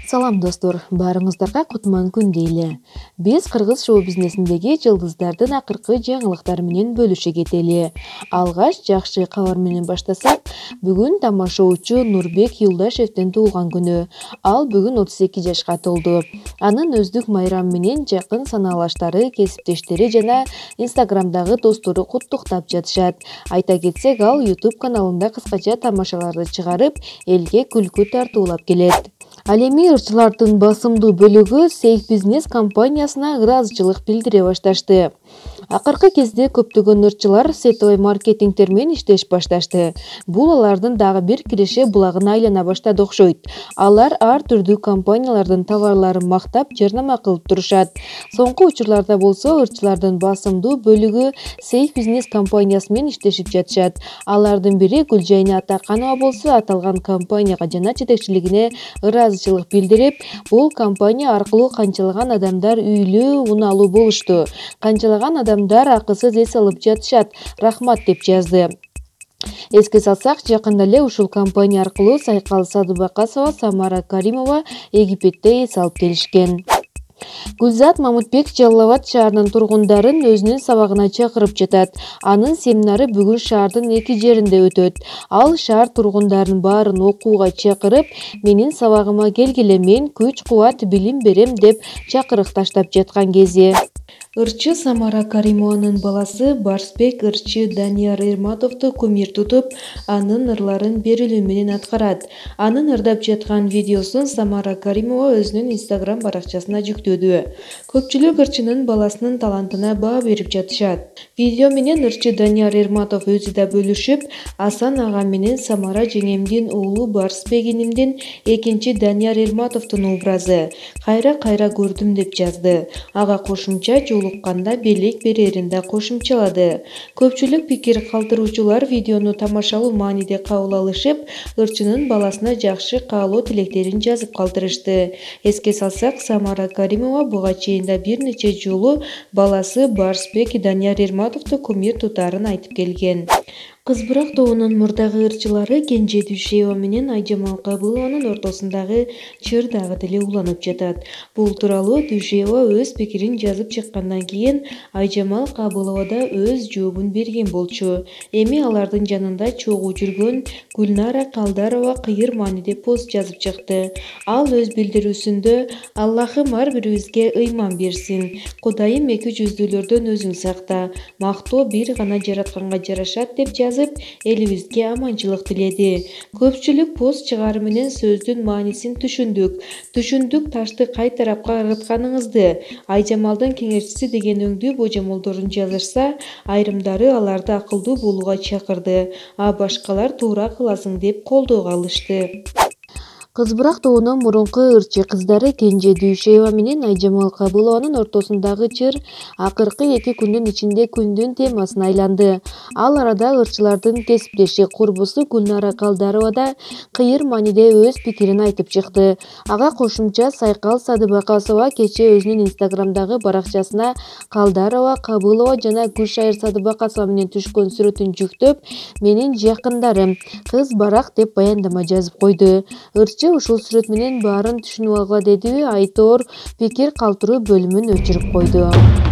Салам достор, барыңыздарга кутман күн дейли. Биз кыргыз шоу бизнесиндеги жылдыздардын акыркы жаңылыктары менен бөлүшө кетели. Алгаш жакшы кабар менен баштасак, бүгүн тамашоочу Нурбек Юлдашевдин туулган күнү. Ал бүгүн 32 жашка толду. Анын өздүк майрамы менен жакын санаалаштары, кесиптештери жана Инстаграмдагы достору куттуктап жатышат. Айта кетсек, ал YouTube каналында кыскача тамашаларды чыгарып, элге күлкү тартуулап келет. Ал эми ырчылардын басымдуу бөлүгү Safe Business компаниясына ыраазычылык билдире башташты. Акыркы кезде көптөгөн ырчылар сетевой маркетингтер менен иштеш башташты. Бул алардын дагы бир киреше булагына айлана баштады окшойт. Алар ар түрдүү компаниялардын товарларын мактап, жарнама кылып турушат. Соңку учурларда болсо ырчылардын басымдуу бөлүгү Safe Business компаниясы менен иштешип жатышат. Алардын бири Гүлжайна Атаканова болсо аталган компанияга жана жетекчилигине ыраазычылык билдирип, бул компания аркылуу канчалаган адамдар үйлүү, унаалуу болушту. Канчалаган адамдар акысыз эс алып жатышат. Рахмат деп жазды. Эске салсак, жакында эле ушул компания аркылуу Сайкал Садыбакасова, Самара Каримова Египетте эс алып келишкен. Гүлзат Мамытбек Жалал Абад шаарынын тургундарын өзүнүн сабагына чакырып жатат. Анын семинары бүгүн шаардын 2 жеринде өтөт. Ал шаар тургундарын баарын окууга чакырып, менин сабагыма келгиле, мен күч-кубат, билим берем деп чакырык таштап жаткан кези. Ырчы Самара Каримованын баласы Барсбек ырчы Данияр Эрматовду кумир тутуп, анын ырларын берилүү менен аткарат. Анын ырдап жаткан видеосун Самара Каримова өзүнүн Инстаграм баракчасына жүктөдү. Көпчүлүк ырчынын баласынын талантына баа берип жатышат. Видео менен ырчы Данияр Эрматов өзү да бөлүшүп, Асан ага менен Самара жеңемдин уулу Барсбек инимдин экинчи Данияр Эрматовдун образы. Кайра көрдүм деп жазды. Ага кошумча жолукканда белек берерин да кошумчалады. Көпчүлүк пикир калтыруучулар видеону тамашалуу мааниде кабыл алышып, ырчынын баласына жакшы каалоо тилектерин жазып калтырышты. Эске салсак, Самара Каримова буга чейин да бир нече жолу баласы Барсбек Данияр Эрматовду кумир тутаарын айтып келген. Кызбырак тобунун мурдагы ырчылары Кенже Дүйшеева менен Айжамал Кабылованын ортосундагы чыр дагы деле уланып жатат. Бул тууралуу Дүйшеева өз пикирин жазып чыккандан кийин Айжамал Кабылова да өз жообун берген болчу. Эми алардын жанында чогуу жүргөн Гүлнара Калдарова кыйыр мааниде пост жазып чыкты. Ал өз билдирүүсүндө «Аллахым ар бирибизге ыйман берсин. Кудайым эки жүздүүлөрдөн өзүң сакта. Мактоо бир гана жаратканга жарашат» деп жазып, элибизге аманчылык тиледи. Көпчүлүк пост чыгаруу менен сөздүн маанисин түшүндүк, ташты кай тарапка ыргытканыңызды. Айжамалдын кеңешчиси деген өңдүү божомолдорун жазышса, айрымдары аларды акылдуу болууга чакырды, а башкалар туура кыласың деп колдоого алышты. Кызбырак тобунун мурунку ырчы кыздары Кенже Дүйшеева менен Айжамал Кабылованын ортосундагы чыр акыркы 2 күндүн ичинде күндүн темасына айланды. Ал арада ырчылардын кесиптеши, курбусу Гүлнара Калдарова да кыйыр мааниде өз пикирин айтып чыкты. Ага кошумча Сайкал Садыбакасова кечээ өзүнүн Инстаграмдагы баракчасына Калдарова, Кабылова жана Гүлшайыр Садыбакасова менен түшкөн сүрөтүн жүктөп, менин жакындарым, кыз барак деп баяндама жазып койду. Ырчы ушул сүрөт менен баарын түшүнүп алгыла деди, айтоор пикир калтыруу бөлүмүн өчүрүп койду.